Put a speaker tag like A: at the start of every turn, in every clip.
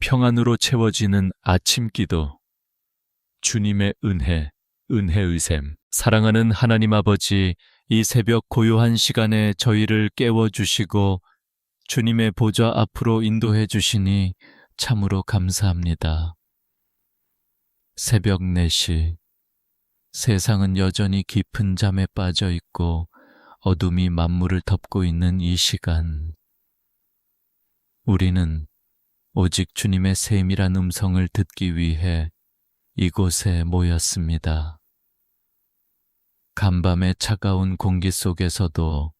A: 평안으로 채워지는 아침 기도. 주님의 은혜의 샘. 사랑하는 하나님 아버지, 이 새벽 고요한 시간에 저희를 깨워주시고 주님의 보좌 앞으로 인도해 주시니 참으로 감사합니다. 새벽 4시, 세상은 여전히 깊은 잠에 빠져 있고 어둠이 만물을 덮고 있는 이 시간, 우리는 오직 주님의 세밀한 음성을 듣기 위해 이곳에 모였습니다. 간밤의 차가운 공기 속에서도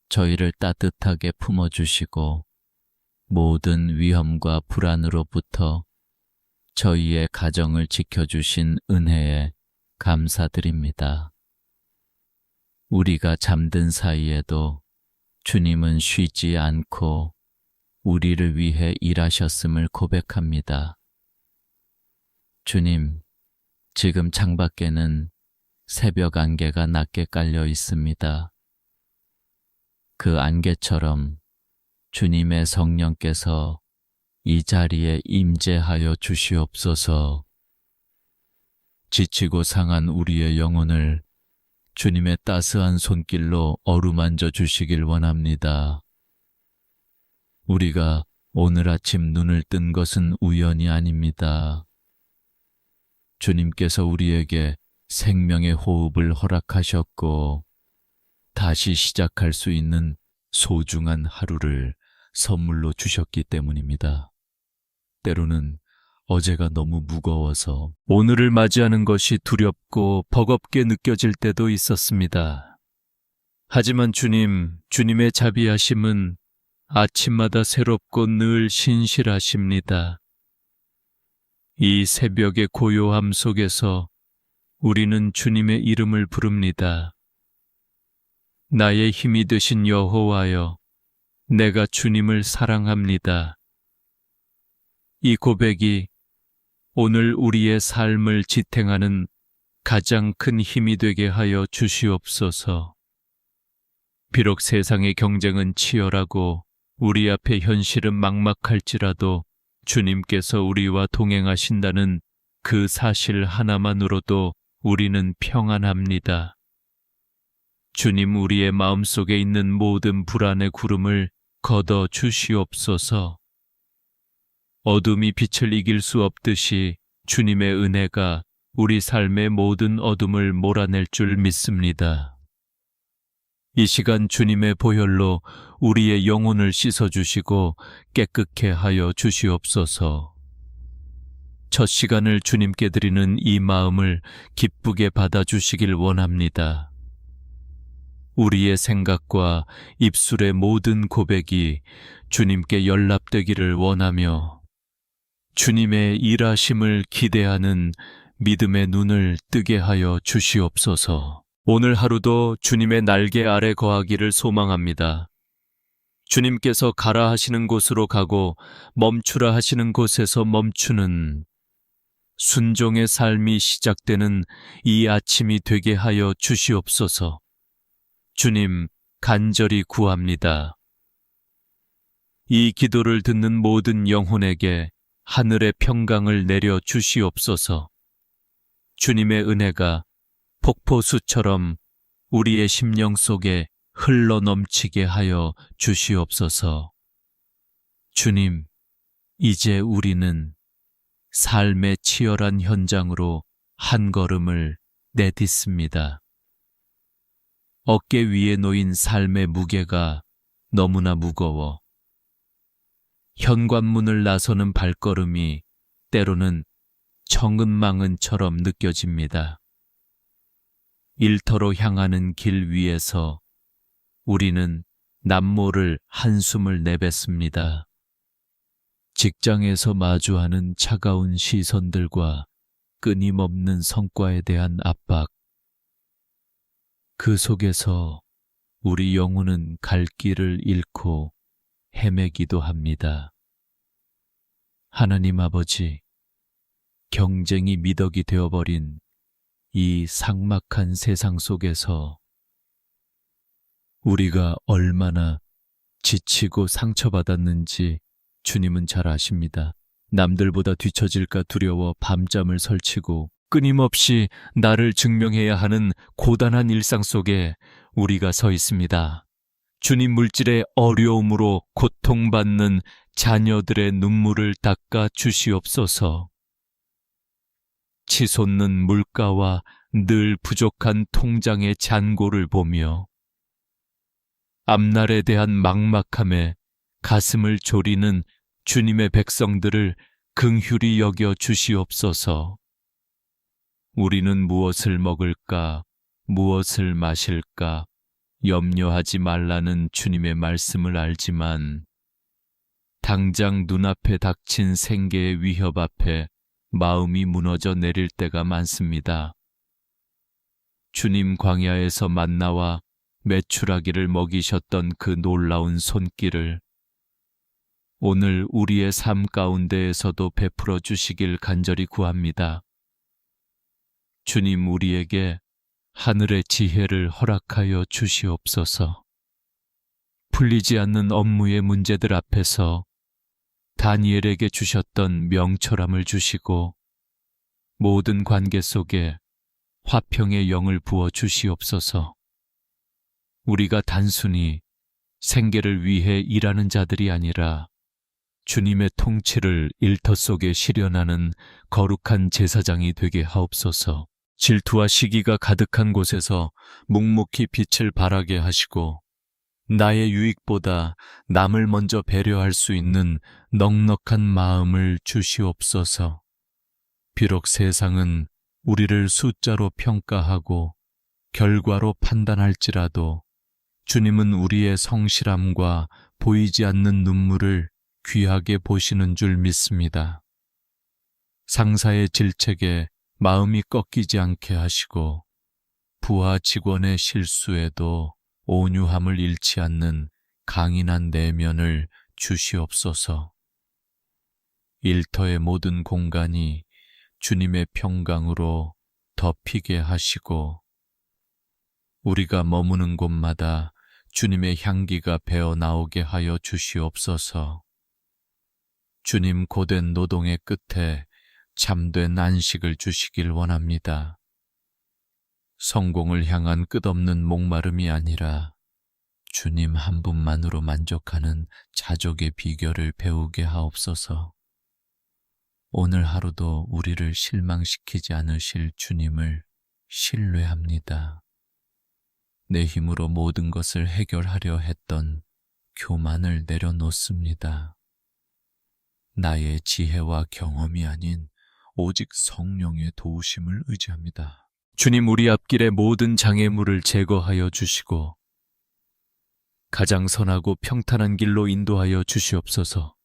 A: 저희를 따뜻하게 품어주시고 모든 위험과 불안으로부터 저희의 가정을 지켜주신 은혜에 감사드립니다. 우리가 잠든 사이에도 주님은 쉬지 않고 우리를 위해 일하셨음을 고백합니다. 주님, 지금 창밖에는 새벽 안개가 낮게 깔려 있습니다. 그 안개처럼 주님의 성령께서 이 자리에 임재하여 주시옵소서. 지치고 상한 우리의 영혼을 주님의 따스한 손길로 어루만져 주시길 원합니다. 우리가 오늘 아침 눈을 뜬 것은 우연이 아닙니다. 주님께서 우리에게 생명의 호흡을 허락하셨고 다시 시작할 수 있는 소중한 하루를 선물로 주셨기 때문입니다. 때로는 어제가 너무 무거워서 오늘을 맞이하는 것이 두렵고 버겁게 느껴질 때도 있었습니다. 하지만 주님의 자비하심은 아침마다 새롭고 늘 신실하십니다. 이 새벽의 고요함 속에서 우리는 주님의 이름을 부릅니다. 나의 힘이 되신 여호와여, 내가 주님을 사랑합니다. 이 고백이 오늘 우리의 삶을 지탱하는 가장 큰 힘이 되게 하여 주시옵소서. 비록 세상의 경쟁은 치열하고 우리 앞에 현실은 막막할지라도 주님께서 우리와 동행하신다는 그 사실 하나만으로도 우리는 평안합니다. 주님, 우리의 마음속에 있는 모든 불안의 구름을 걷어 주시옵소서. 어둠이 빛을 이길 수 없듯이 주님의 은혜가 우리 삶의 모든 어둠을 몰아낼 줄 믿습니다. 이 시간 주님의 보혈로 우리의 영혼을 씻어주시고 깨끗게 하여 주시옵소서. 첫 시간을 주님께 드리는 이 마음을 기쁘게 받아주시길 원합니다. 우리의 생각과 입술의 모든 고백이 주님께 연락되기를 원하며 주님의 일하심을 기대하는 믿음의 눈을 뜨게 하여 주시옵소서. 오늘 하루도 주님의 날개 아래 거하기를 소망합니다. 주님께서 가라 하시는 곳으로 가고 멈추라 하시는 곳에서 멈추는 순종의 삶이 시작되는 이 아침이 되게 하여 주시옵소서. 주님, 간절히 구합니다. 이 기도를 듣는 모든 영혼에게 하늘의 평강을 내려 주시옵소서. 주님의 은혜가 폭포수처럼 우리의 심령 속에 흘러 넘치게 하여 주시옵소서. 주님, 이제 우리는 삶의 치열한 현장으로 한 걸음을 내딛습니다. 어깨 위에 놓인 삶의 무게가 너무나 무거워 현관문을 나서는 발걸음이 때로는 청은망은처럼 느껴집니다. 일터로 향하는 길 위에서 우리는 남모를 한숨을 내뱉습니다. 직장에서 마주하는 차가운 시선들과 끊임없는 성과에 대한 압박, 그 속에서 우리 영혼은 갈 길을 잃고 헤매기도 합니다. 하나님 아버지, 경쟁이 미덕이 되어버린 이 삭막한 세상 속에서 우리가 얼마나 지치고 상처받았는지 주님은 잘 아십니다. 남들보다 뒤처질까 두려워 밤잠을 설치고 끊임없이 나를 증명해야 하는 고단한 일상 속에 우리가 서 있습니다. 주님 물질의 어려움으로 고통받는 자녀들의 눈물을 닦아 주시옵소서. 치솟는 물가와 늘 부족한 통장의 잔고를 보며 앞날에 대한 막막함에 가슴을 졸이는 주님의 백성들을 긍휼히 여겨 주시옵소서. 우리는 무엇을 먹을까, 무엇을 마실까 염려하지 말라는 주님의 말씀을 알지만 당장 눈앞에 닥친 생계의 위협 앞에 마음이 무너져 내릴 때가 많습니다. 주님 광야에서 만나와 메추라기를 먹이셨던 그 놀라운 손길을 오늘 우리의 삶 가운데에서도 베풀어 주시길 간절히 구합니다. 주님 우리에게 하늘의 지혜를 허락하여 주시옵소서. 풀리지 않는 업무의 문제들 앞에서 다니엘에게 주셨던 명철함을 주시고 모든 관계 속에 화평의 영을 부어 주시옵소서. 우리가 단순히 생계를 위해 일하는 자들이 아니라 주님의 통치를 일터 속에 실현하는 거룩한 제사장이 되게 하옵소서. 질투와 시기가 가득한 곳에서 묵묵히 빛을 발하게 하시고 나의 유익보다 남을 먼저 배려할 수 있는 넉넉한 마음을 주시옵소서. 비록 세상은 우리를 숫자로 평가하고 결과로 판단할지라도 주님은 우리의 성실함과 보이지 않는 눈물을 귀하게 보시는 줄 믿습니다. 상사의 질책에 마음이 꺾이지 않게 하시고 부하 직원의 실수에도 온유함을 잃지 않는 강인한 내면을 주시옵소서. 일터의 모든 공간이 주님의 평강으로 덮이게 하시고 우리가 머무는 곳마다 주님의 향기가 배어 나오게 하여 주시옵소서. 주님 고된 노동의 끝에 참된 안식을 주시길 원합니다. 성공을 향한 끝없는 목마름이 아니라 주님 한 분만으로 만족하는 자족의 비결을 배우게 하옵소서. 오늘 하루도 우리를 실망시키지 않으실 주님을 신뢰합니다. 내 힘으로 모든 것을 해결하려 했던 교만을 내려놓습니다. 나의 지혜와 경험이 아닌 오직 성령의 도우심을 의지합니다. 주님 우리 앞길의 모든 장애물을 제거하여 주시고 가장 선하고 평탄한 길로 인도하여 주시옵소서.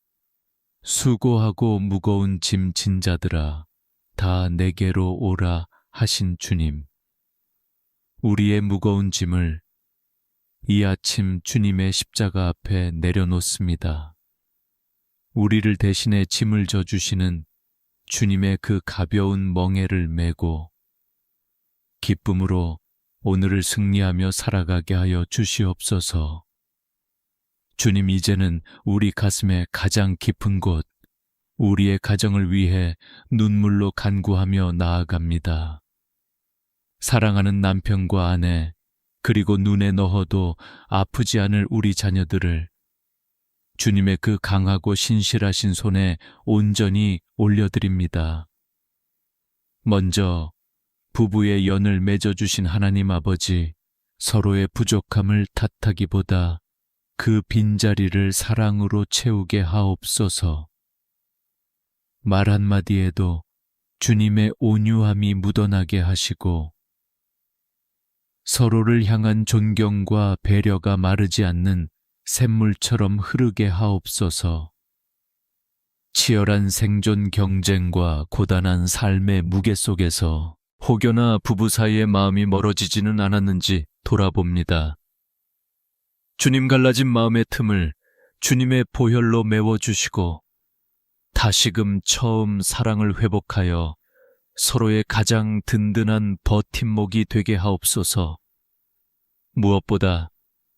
A: 수고하고 무거운 짐 진 자들아 다 내게로 오라 하신 주님, 우리의 무거운 짐을 이 아침 주님의 십자가 앞에 내려놓습니다. 우리를 대신해 짐을 져주시는 주님의 그 가벼운 멍에를 메고 기쁨으로 오늘을 승리하며 살아가게 하여 주시옵소서. 주님 이제는 우리 가슴의 가장 깊은 곳, 우리의 가정을 위해 눈물로 간구하며 나아갑니다. 사랑하는 남편과 아내, 그리고 눈에 넣어도 아프지 않을 우리 자녀들을 주님의 그 강하고 신실하신 손에 온전히 올려드립니다. 먼저 부부의 연을 맺어주신 하나님 아버지, 서로의 부족함을 탓하기보다 그 빈자리를 사랑으로 채우게 하옵소서. 말 한마디에도 주님의 온유함이 묻어나게 하시고 서로를 향한 존경과 배려가 마르지 않는 샘물처럼 흐르게 하옵소서. 치열한 생존 경쟁과 고단한 삶의 무게 속에서 혹여나 부부 사이의 마음이 멀어지지는 않았는지 돌아봅니다. 주님 갈라진 마음의 틈을 주님의 보혈로 메워주시고 다시금 처음 사랑을 회복하여 서로의 가장 든든한 버팀목이 되게 하옵소서. 무엇보다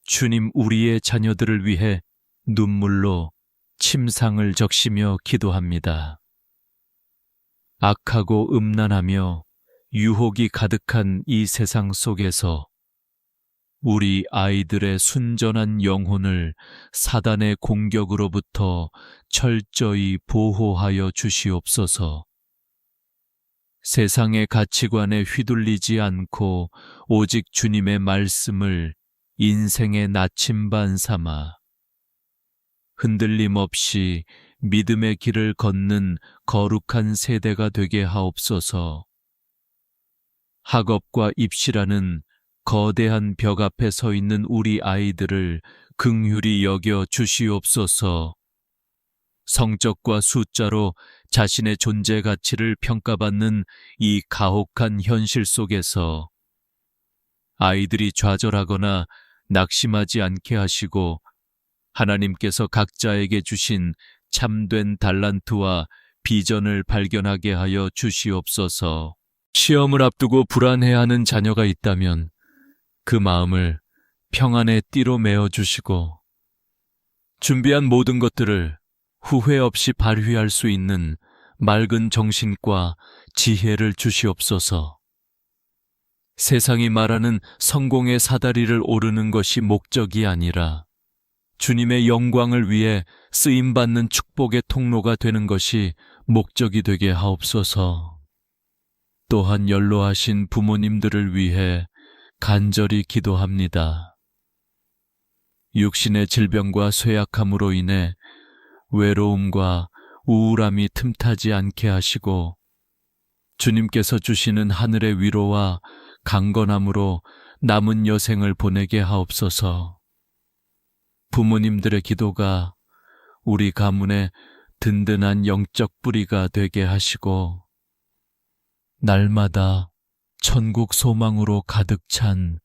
A: 주님 우리의 자녀들을 위해 눈물로 침상을 적시며 기도합니다. 악하고 음란하며 유혹이 가득한 이 세상 속에서 우리 아이들의 순전한 영혼을 사단의 공격으로부터 철저히 보호하여 주시옵소서. 세상의 가치관에 휘둘리지 않고 오직 주님의 말씀을 인생의 나침반 삼아 흔들림 없이 믿음의 길을 걷는 거룩한 세대가 되게 하옵소서. 학업과 입시라는 거대한 벽 앞에 서 있는 우리 아이들을 긍휼히 여겨 주시옵소서. 성적과 숫자로 자신의 존재 가치를 평가받는 이 가혹한 현실 속에서 아이들이 좌절하거나 낙심하지 않게 하시고 하나님께서 각자에게 주신 참된 달란트와 비전을 발견하게 하여 주시옵소서. 시험을 앞두고 불안해하는 자녀가 있다면 그 마음을 평안의 띠로 메어주시고 준비한 모든 것들을 후회 없이 발휘할 수 있는 맑은 정신과 지혜를 주시옵소서. 세상이 말하는 성공의 사다리를 오르는 것이 목적이 아니라 주님의 영광을 위해 쓰임받는 축복의 통로가 되는 것이 목적이 되게 하옵소서. 또한 연로하신 부모님들을 위해 간절히 기도합니다. 육신의 질병과 쇠약함으로 인해 외로움과 우울함이 틈타지 않게 하시고 주님께서 주시는 하늘의 위로와 강건함으로 남은 여생을 보내게 하옵소서. 부모님들의 기도가 우리 가문의 든든한 영적 뿌리가 되게 하시고 날마다 천국 소망으로 가득 찬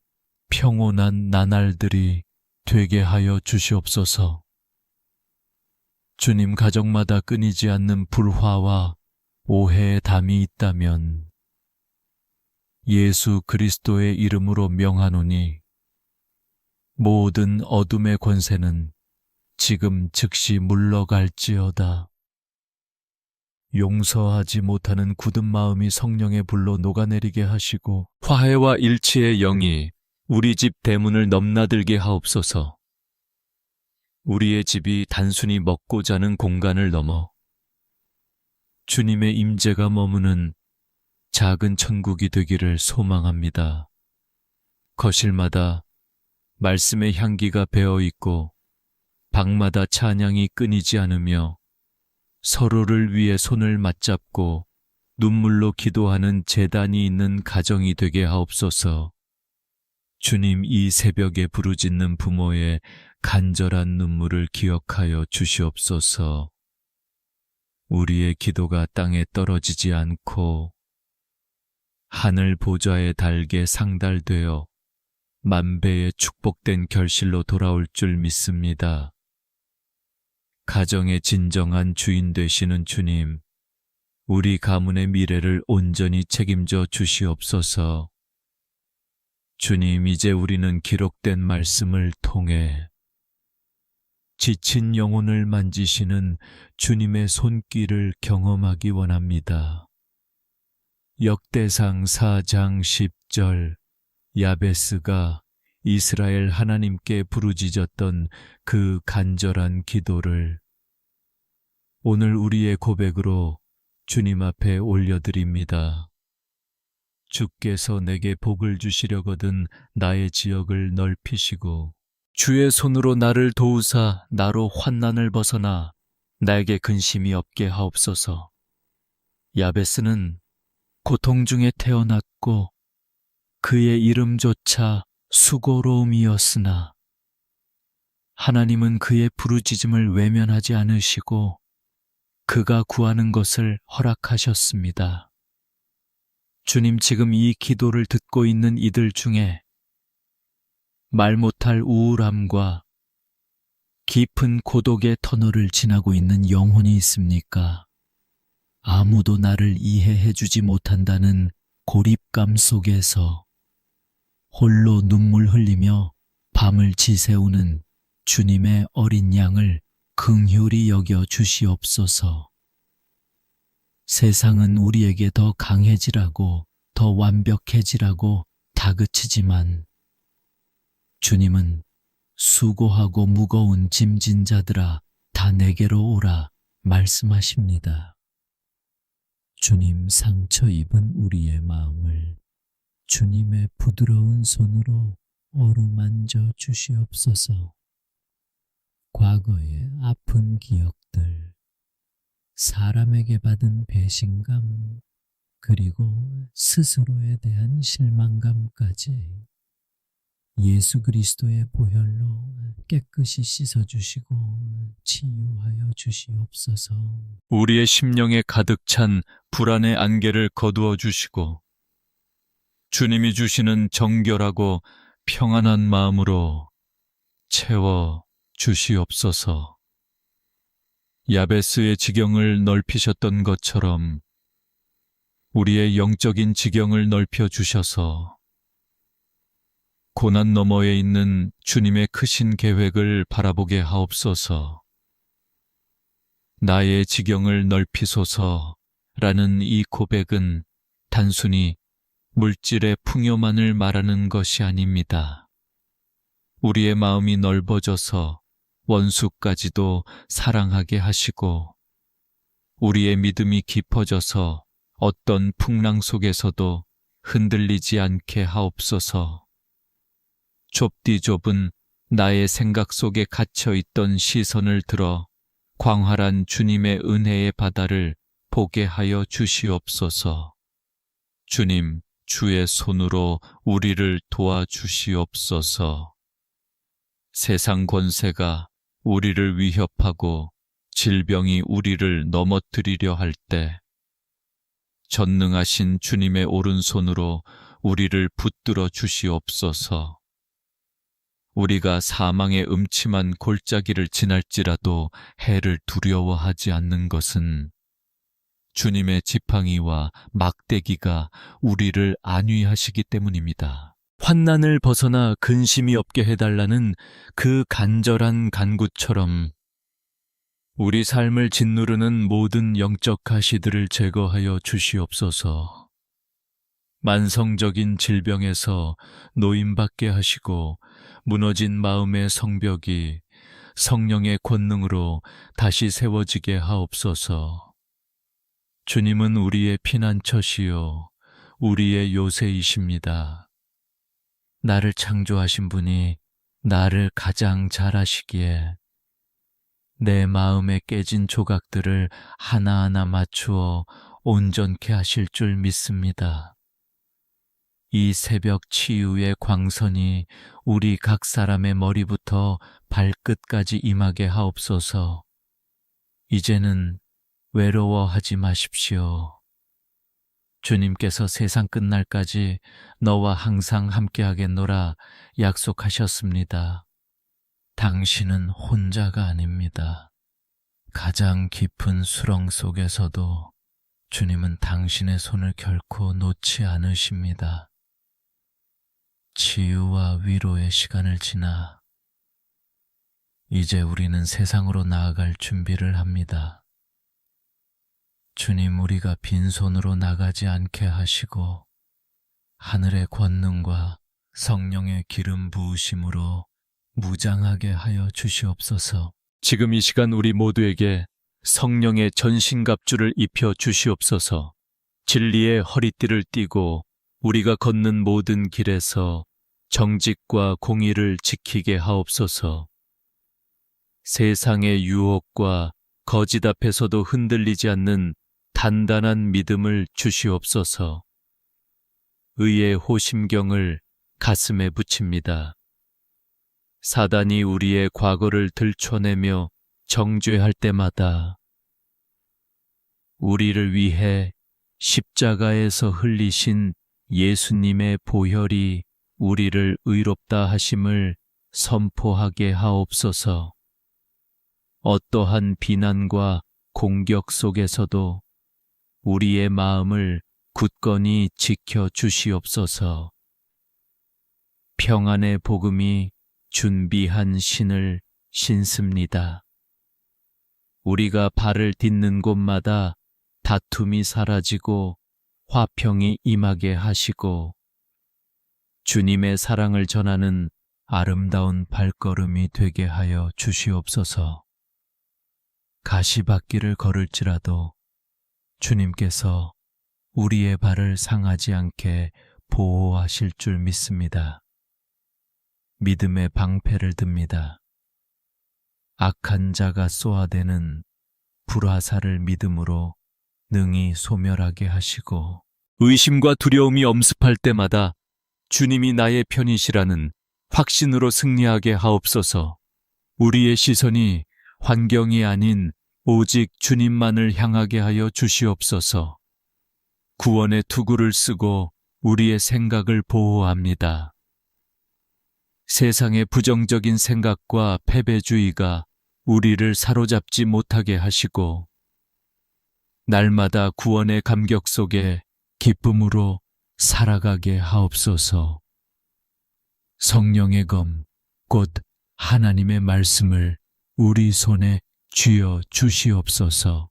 A: 평온한 나날들이 되게 하여 주시옵소서. 주님, 가정마다 끊이지 않는 불화와 오해의 담이 있다면 예수 그리스도의 이름으로 명하노니 모든 어둠의 권세는 지금 즉시 물러갈지어다. 용서하지 못하는 굳은 마음이 성령의 불로 녹아내리게 하시고 화해와 일치의 영이 우리 집 대문을 넘나들게 하옵소서. 우리의 집이 단순히 먹고 자는 공간을 넘어 주님의 임재가 머무는 작은 천국이 되기를 소망합니다. 거실마다 말씀의 향기가 배어있고 방마다 찬양이 끊이지 않으며 서로를 위해 손을 맞잡고 눈물로 기도하는 제단이 있는 가정이 되게 하옵소서. 주님, 이 새벽에 부르짖는 부모의 간절한 눈물을 기억하여 주시옵소서. 우리의 기도가 땅에 떨어지지 않고 하늘 보좌에 달게 상달되어 만배의 축복된 결실로 돌아올 줄 믿습니다. 가정의 진정한 주인 되시는 주님, 우리 가문의 미래를 온전히 책임져 주시옵소서. 주님, 이제 우리는 기록된 말씀을 통해 지친 영혼을 만지시는 주님의 손길을 경험하기 원합니다. 역대상 4장 10절, 야베스가 이스라엘 하나님께 부르짖었던 그 간절한 기도를 오늘 우리의 고백으로 주님 앞에 올려드립니다. 주께서 내게 복을 주시려거든 나의 지역을 넓히시고 주의 손으로 나를 도우사 나로 환난을 벗어나 나에게 근심이 없게 하옵소서. 야베스는 고통 중에 태어났고 그의 이름조차 수고로움이었으나 하나님은 그의 부르짖음을 외면하지 않으시고 그가 구하는 것을 허락하셨습니다. 주님, 지금 이 기도를 듣고 있는 이들 중에 말 못할 우울함과 깊은 고독의 터널을 지나고 있는 영혼이 있습니까? 아무도 나를 이해해 주지 못한다는 고립감 속에서 홀로 눈물 흘리며 밤을 지새우는 주님의 어린 양을
B: 긍휼히 여겨 주시옵소서. 세상은 우리에게 더 강해지라고, 더 완벽해지라고 다그치지만 주님은 수고하고 무거운 짐진 자들아 다 내게로 오라 말씀하십니다. 주님 상처 입은 우리의 마음을 주님의 부드러운 손으로 어루만져 주시옵소서. 과거의 아픈 기억들, 사람에게 받은 배신감, 그리고 스스로에 대한 실망감까지 예수 그리스도의 보혈로 깨끗이 씻어주시고 치유하여 주시옵소서.
A: 우리의 심령에 가득 찬 불안의 안개를 거두어 주시고 주님이 주시는 정결하고 평안한 마음으로 채워 주시옵소서. 야베스의 지경을 넓히셨던 것처럼 우리의 영적인 지경을 넓혀 주셔서 고난 너머에 있는 주님의 크신 계획을 바라보게 하옵소서. 나의 지경을 넓히소서라는 이 고백은 단순히 물질의 풍요만을 말하는 것이 아닙니다. 우리의 마음이 넓어져서 원수까지도 사랑하게 하시고 우리의 믿음이 깊어져서 어떤 풍랑 속에서도 흔들리지 않게 하옵소서. 좁디 좁은 나의 생각 속에 갇혀있던 시선을 들어 광활한 주님의 은혜의 바다를 보게 하여 주시옵소서. 주님, 주의 손으로 우리를 도와주시옵소서. 세상 권세가 우리를 위협하고 질병이 우리를 넘어뜨리려 할 때 전능하신 주님의 오른손으로 우리를 붙들어 주시옵소서. 우리가 사망의 음침한 골짜기를 지날지라도 해를 두려워하지 않는 것은 주님의 지팡이와 막대기가 우리를 안위하시기 때문입니다. 환난을 벗어나 근심이 없게 해달라는 그 간절한 간구처럼 우리 삶을 짓누르는 모든 영적 가시들을 제거하여 주시옵소서. 만성적인 질병에서 노임받게 하시고 무너진 마음의 성벽이 성령의 권능으로 다시 세워지게 하옵소서. 주님은 우리의 피난처시요 우리의 요새이십니다. 나를 창조하신 분이 나를 가장 잘 아시기에 내 마음에 깨진 조각들을 하나하나 맞추어 온전케 하실 줄 믿습니다. 이 새벽 치유의 광선이 우리 각 사람의 머리부터 발끝까지 임하게 하옵소서. 이제는 외로워하지 마십시오. 주님께서 세상 끝날까지 너와 항상 함께하겠노라 약속하셨습니다. 당신은 혼자가 아닙니다. 가장 깊은 수렁 속에서도 주님은 당신의 손을 결코 놓지 않으십니다. 치유와 위로의 시간을 지나 이제 우리는 세상으로 나아갈 준비를 합니다. 주님, 우리가 빈손으로 나가지 않게 하시고 하늘의 권능과 성령의 기름 부으심으로 무장하게 하여 주시옵소서. 지금 이 시간 우리 모두에게 성령의 전신갑주를 입혀 주시옵소서. 진리의 허리띠를 띠고 우리가 걷는 모든 길에서 정직과 공의를 지키게 하옵소서. 세상의 유혹과 거짓 앞에서도 흔들리지 않는 단단한 믿음을 주시옵소서. 의의 호심경을 가슴에 붙입니다. 사단이 우리의 과거를 들춰내며 정죄할 때마다 우리를 위해 십자가에서 흘리신 예수님의 보혈이 우리를 의롭다 하심을 선포하게 하옵소서. 어떠한 비난과 공격 속에서도 우리의 마음을 굳건히 지켜 주시옵소서. 평안의 복음이 준비한 신을 신습니다. 우리가 발을 딛는 곳마다 다툼이 사라지고 화평이 임하게 하시고 주님의 사랑을 전하는 아름다운 발걸음이 되게 하여 주시옵소서. 가시밭길을 걸을지라도 주님께서 우리의 발을 상하지 않게 보호하실 줄 믿습니다. 믿음의 방패를 듭니다. 악한 자가 쏘아대는 불화살을 믿음으로 능히 소멸하게 하시고 의심과 두려움이 엄습할 때마다 주님이 나의 편이시라는 확신으로 승리하게 하옵소서. 우리의 시선이 환경이 아닌 오직 주님만을 향하게 하여 주시옵소서. 구원의 투구를 쓰고 우리의 생각을 보호합니다. 세상의 부정적인 생각과 패배주의가 우리를 사로잡지 못하게 하시고 날마다 구원의 감격 속에 기쁨으로 살아가게 하옵소서. 성령의 검, 곧 하나님의 말씀을 우리 손에 쥐어 주시옵소서.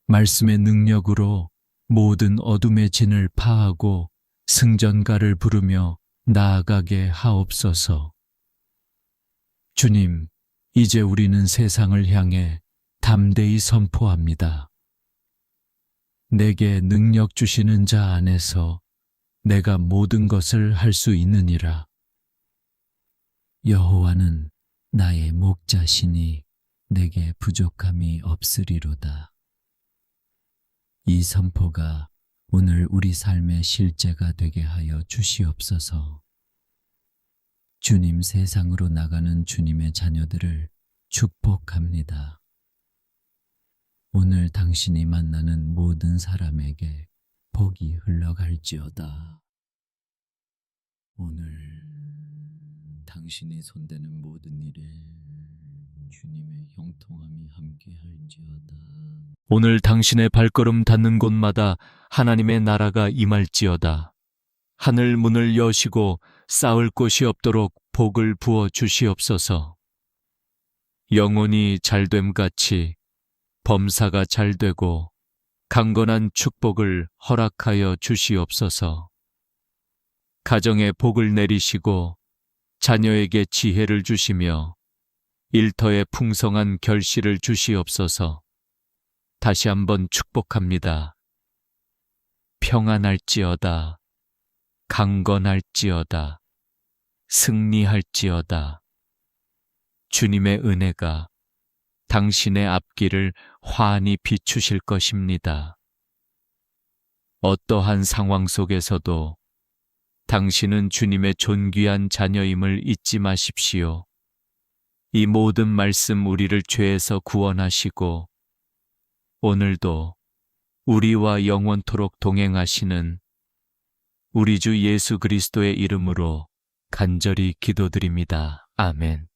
A: 말씀의 능력으로 모든 어둠의 진을 파하고 승전가를 부르며 나아가게 하옵소서. 주님, 이제 우리는 세상을 향해 담대히 선포합니다. 내게 능력 주시는 자 안에서 내가 모든 것을 할 수 있느니라. 여호와는 나의 목자시니 내게 부족함이 없으리로다. 이 선포가 오늘 우리 삶의 실제가 되게 하여 주시옵소서. 주님, 세상으로 나가는 주님의 자녀들을 축복합니다. 오늘 당신이 만나는 모든 사람에게 복이 흘러갈지어다. 오늘 당신이 손대는 모든 일에 주님의 형통함이 함께할지어다. 오늘 당신의 발걸음 닿는 곳마다 하나님의 나라가 임할지어다. 하늘 문을 여시고 쌓을 곳이 없도록 복을 부어 주시옵소서. 영혼이 잘됨같이 범사가 잘되고 강건한 축복을 허락하여 주시옵소서. 가정에 복을 내리시고 자녀에게 지혜를 주시며 일터에 풍성한 결실을 주시옵소서. 다시 한번 축복합니다. 평안할지어다. 강건할지어다. 승리할지어다. 주님의 은혜가 당신의 앞길을 환히 비추실 것입니다. 어떠한 상황 속에서도 당신은 주님의 존귀한 자녀임을 잊지 마십시오. 이 모든 말씀 우리를 죄에서 구원하시고 오늘도 우리와 영원토록 동행하시는 우리 주 예수 그리스도의 이름으로 간절히 기도드립니다. 아멘.